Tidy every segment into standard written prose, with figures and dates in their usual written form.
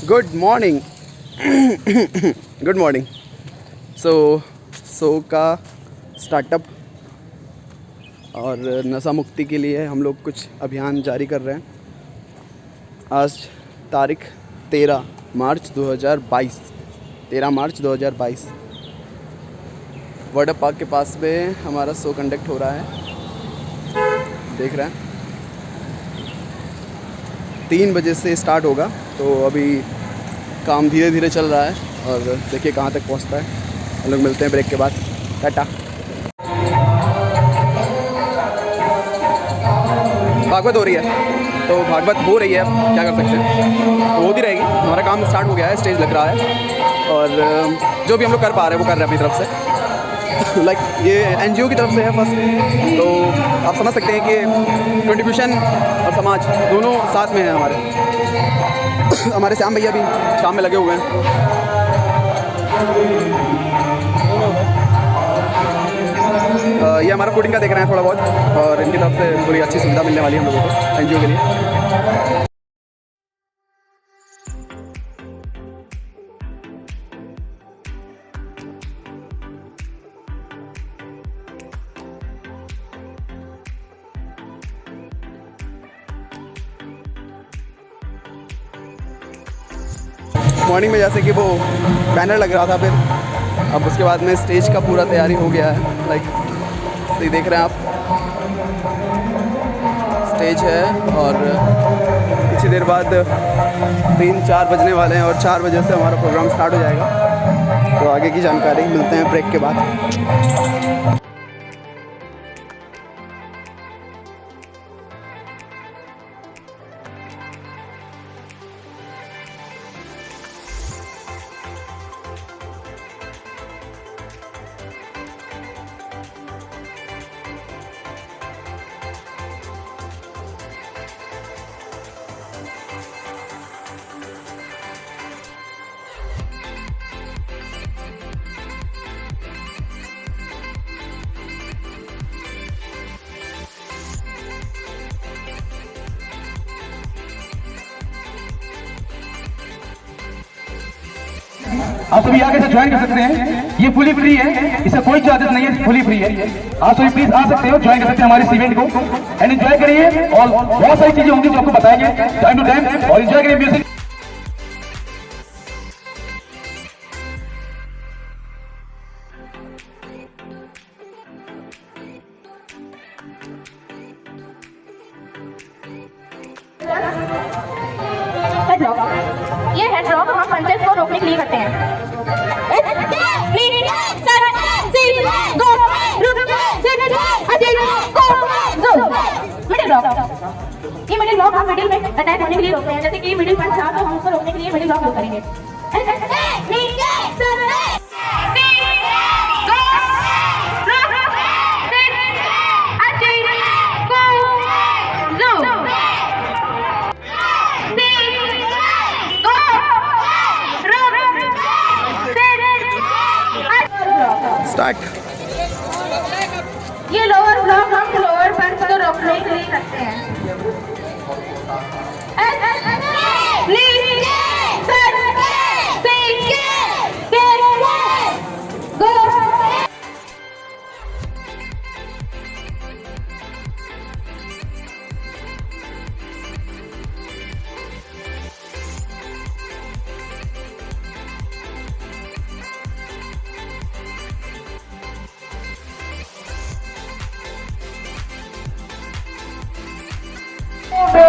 Good morning. Good morning. So का startup और नशा मुक्ति के लिए हम लोग कुछ अभियान जारी कर रहे हैं। आज तारीख 13 मार्च 2022 वाटर पार्क के पास में हमारा शो कंडक्ट हो रहा है। देख रहे हैं 3 बजे से स्टार्ट होगा, तो अभी काम धीरे धीरे चल रहा है और देखिए कहाँ तक पहुँचता है। हम लोग मिलते हैं ब्रेक के बाद। टाटा। भागवत हो रही है तो भागवत हो रही है, क्या कर सकते हैं, होती रहेगी। हमारा काम स्टार्ट हो गया है, स्टेज लग रहा है और जो भी हम लोग कर पा रहे हैं वो कर रहे हैं अपनी तरफ से। लाइक ये एनजीओ की तरफ से है फर्स्ट, तो आप समझ सकते हैं कि कंट्रीब्यूशन और समाज दोनों साथ में हैं हमारे। हमारे श्याम भैया भी काम में लगे हुए हैं। ये हमारा फूडिंग का देख रहे हैं थोड़ा बहुत, और इनकी तरफ से पूरी अच्छी सुविधा मिलने वाली है हम लोगों को एनजीओ के लिए। मॉर्निंग में जैसे कि वो बैनर लग रहा था, फिर अब उसके बाद में स्टेज का पूरा तैयारी हो गया है। लाइक तो ये देख रहे हैं आप, स्टेज है और कुछ देर बाद 3-4 बजने वाले हैं और 4 बजे से हमारा प्रोग्राम स्टार्ट हो जाएगा। तो आगे की जानकारी मिलते हैं ब्रेक के बाद। आप सभी आगे से ज्वाइन कर सकते हैं, ये फुली फ्री है, इससे कोई चार्जेस नहीं है, फुली फ्री है। आप सभी प्लीज आ सकते हो, ज्वाइन कर सकते हैं हमारे इस इवेंट को एंड एंजॉय करिए। और बहुत सारी चीजें होंगी जो आपको बताएंगे टाइम टू टाइम, और एंजॉय करिए म्यूजिक। ये हेड रॉक हम पंचेस को रोकने के लिए करते हैं। मिडिल रॉक, ये मिडिल रॉक हम मिडिल में अटैक होने के लिए रोकते हैं। जैसे कि मिडिल पंच था तो हम उसको रोकने के लिए मिडिल रॉक यूज करेंगे। स्टार्ट। ये लोअर ब्लॉक हम लोअर पंच को रोकने के लिए करते हैं।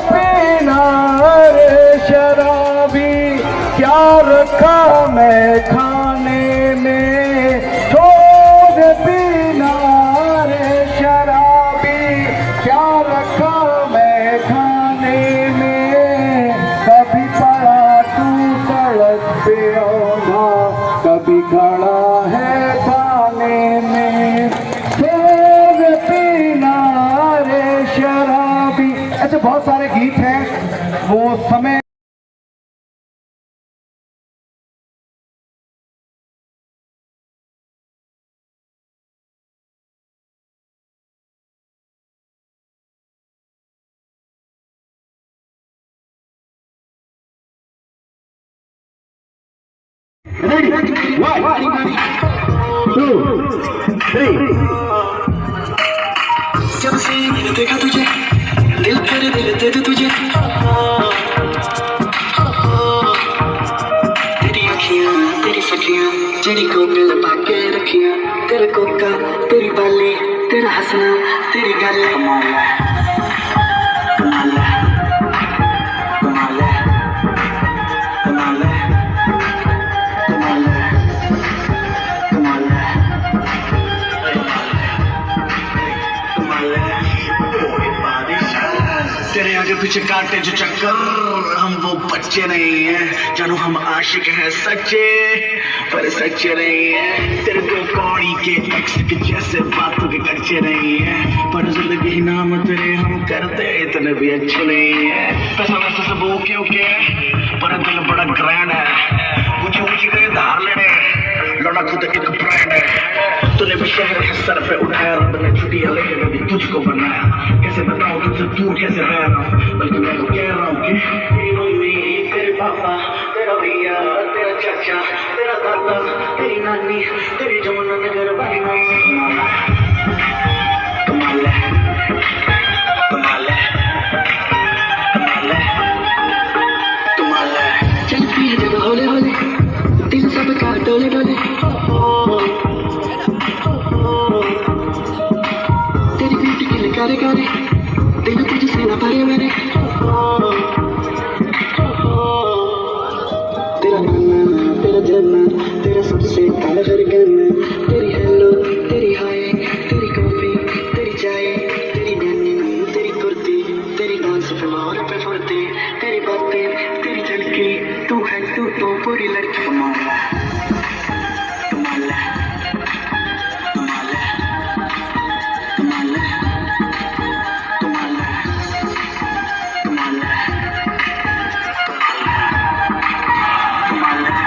पीना रे शराबी, क्या रखा मैं खाने में, छोड़ पीना रे शराबी, क्या रखा मैं खाने में। कभी पड़ा तू सड़क पे औंधा, कभी खड़ा है पाने में, छोड़ पीना रे शराबी। ऐसे बहुत सारे गीत हैं, वो समय रेडी 1 2 3 जब से मैंने देखा तुझे दिल पर दिल दे दे तुझे तेरी अखियां तेरी सखियां जेड़ी को दिल पाके रखियां तेरे कोका तेरी बाली तेरा हंसना तेरी गल कमाल है कमाल है कमाल है कमाल है कमाल है कमाल है तेरे आगे पीछे काटे जो चक्कर हम वो बच्चे नहीं हैं जानू हम आशिक हैं सच्चे पर सच्चे नहीं हैं तेरे को कौड़ी के एक्स के जैसे बातों के कच्चे नहीं हैं पर जिंदगी नाम तेरे हम करते इतने भी अच्छे नहीं हैं पैसा वैसे सब ओके ओके पर दिल बड़ा ग्रैंड है ऊंची ऊंची करे धार लेने लौटा खुद एक ब्रांड है तूने भी शहर के सर पे उठाया रब ने छुट्टियां लेके कभी तुझको बनाया कैसे बताऊं तुझसे दूर कैसे रह रहा हूं बल्कि मैं तो कह रहा हूं कि तेरी मम्मी तेरे पापा तेरा भैया तेरा चाचा तेरा दादा तेरी नानी तेरी जमुना नगर भाई कमाल है कमाल है कमाल है कमाल है चलती है जब होले होले दिल सब का डोले डोले तेरी ब्यूटी के लिए करे करे दिल तुझसे ना भरे मेरे तेरा नाना तेरा जाना तेरा सबसे काला गरगना तेरी हेलो तेरी हाय तेरी कॉफी तेरी चाय तेरी नैनी तेरी कुर्ती तेरी डांस फ्लोर पे फुर्ती तेरी बातें तेरी झलकी तू है तू तो पूरी लड़की कमाल है कमाल है कमाल है कमाल है कमाल है कमाल है कमाल है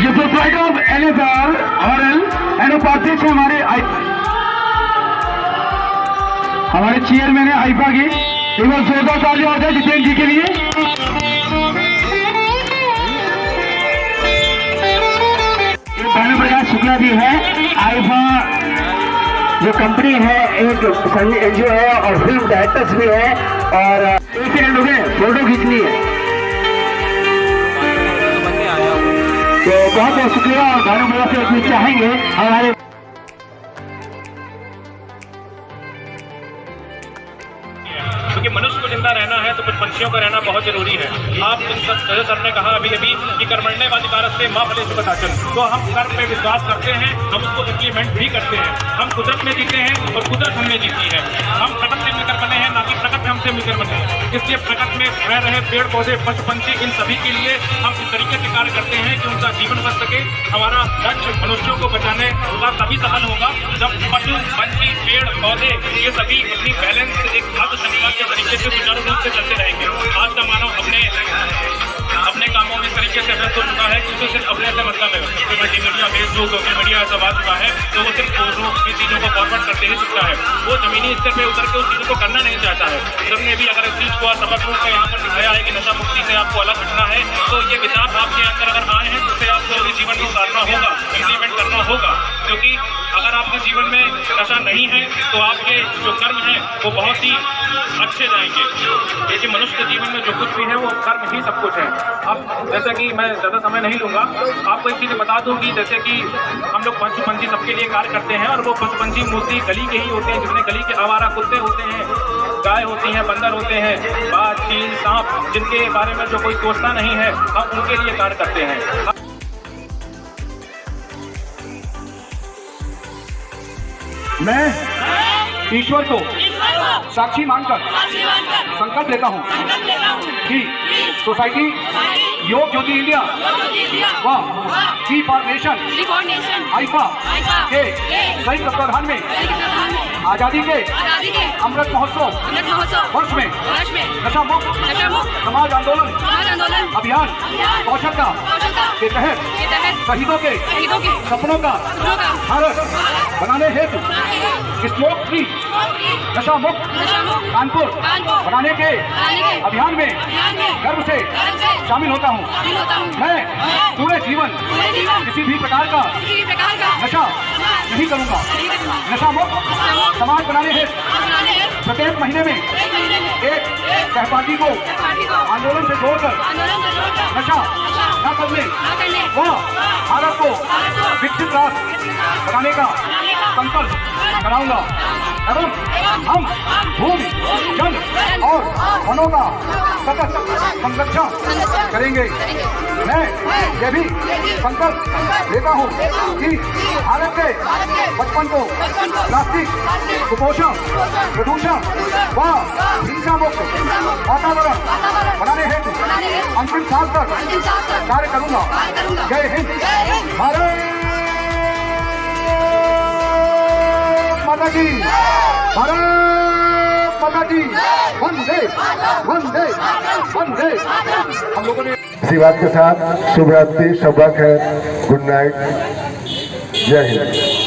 ये proprietor of NSR RL and उपाध्यक्ष है हमारे चेयरमैन है आईफा के। एक बार जोरदार तालियां हो जाए जितेंद्र जी के लिए। भानु प्रकाश शुक्ला जी है आईफा जो कंपनी है, एक एनजीओ है और फिल्म डायरेक्टर्स भी है। और एक सेकंड हो गए, फोटो खींचनी है तो बहुत बहुत शुक्रिया। और भानु प्रकाश से चाहेंगे हमारे क्योंकि मनुष्य को जिंदा रहना है तो कुछ साक्षियों का रहना बहुत जरूरी है। आप जैसे सर ने कहा अभी कि कर्मण्येवाधिकारस्ते मा फलेषु कदाचन, तो हम कर्म पे विश्वास करते हैं, हम उसको इम्प्लीमेंट भी करते हैं। हम कुदरत में जीते हैं और कुदरत हमने जीती है। हम प्रकृति से मिलकर बने हैं, ना कि प्रकृति हमसे मिलकर बने हैं। इसलिए प्रकृति में रह रहे पेड़ पौधे पशु पंछी इन सभी के लिए हम इस तरीके से कार्य करते हैं कि उनका जीवन बच सके। हमारा लक्ष्य मनुष्यों को बचाने का तभी सफल होगा जब पशु पंछी पेड़ पौधे ये सभी अपनी बैलेंस एक अर्ध श्रृंखला के तरीके से सुचारू रूप से चलते रहेंगे। आज का मानव अपने कामों में इस तरीके से व्यस्त हो चुका है कि उसे सिर्फ अपने से मतलब है। मल्टीमीडिया फेसबुक सोशल मीडिया ऐसा आ चुका है तो वो सिर्फ फोटो की चीज़ों को फॉरवर्ड करते ही सीखता है। वो जमीनी स्तर पे उतर के उस चीज़ को करना नहीं चाहता है। सर ने भी अगर इस चीज़ को सबक रूप में यहाँ पर दिखाया है कि नशा मुक्ति से आपको अलग हटना है, तो ये विचार आपके अंदर अगर आए हैं तो उसे आपको अपने जीवन में उतारना होगा, इम्प्लीमेंट करना होगा। क्योंकि अगर आपके जीवन में नशा नहीं है तो आपके जो कर्म हैं वो बहुत ही अच्छे जाएंगे। देखिए मनुष्य के जीवन में जो कुछ भी है वो कर्म ही सब कुछ है। अब जैसा कि मैं ज़्यादा समय नहीं लूँगा, आपको एक चीज़ बता दूँ कि जैसे कि हम लोग पशु पंछी सबके लिए कार्य करते हैं और वो पशु पंछी मोस्टली गली के ही होते हैं, जितने गली के आवारा कुत्ते होते हैं, गाय होती हैं, बंदर होते हैं, बाज चील सांप, जिनके बारे में जो कोई सोचता नहीं है, हम उनके लिए कार्य करते हैं। मैं ईश्वर को साक्षी मानकर संकल्प लेता हूँ कि सोसाइटी योग ज्योति इंडिया व की फॉर्मेशन आईफा के संयुक्त तत्वाधान में आजादी के अमृत महोत्सव वर्ष में नशा मुक्त समाज आंदोलन अभियान कौशलता के तहत शहीदों के सपनों का भारत बनाने हेतु स्मोक फ्री नशा मुक्त कानपुर बनाने के अभियान में गर्व से शामिल होता हूँ। मैं पूरे जीवन किसी भी प्रकार का नशा नहीं करूँगा। नशा मुक्त समाज बनाने हेतु प्रत्येक महीने में एक सहपाठी को आंदोलन से जोड़कर नशा न करने व भारत को विकसित राष्ट्र बनाने का संकल्प कराऊंगा एवं हम भूमि जल और वनों का सतत संरक्षण करेंगे। मैं ये भी संकल्प लेता हूँ कि भारत के बचपन को प्लास्टिक कुपोषण प्रदूषण व हिंसा मुक्त वातावरण बनाने हेतु अंतिम साल तक कार्य करूँगा। जय हिंद, भारत माता की, भारत माता की, वंदे वंदे वंदे। हम लोगों ने इसी बात के साथ शुभ रात्रि, शब्बा खैर, गुड नाइट, जय हिंद।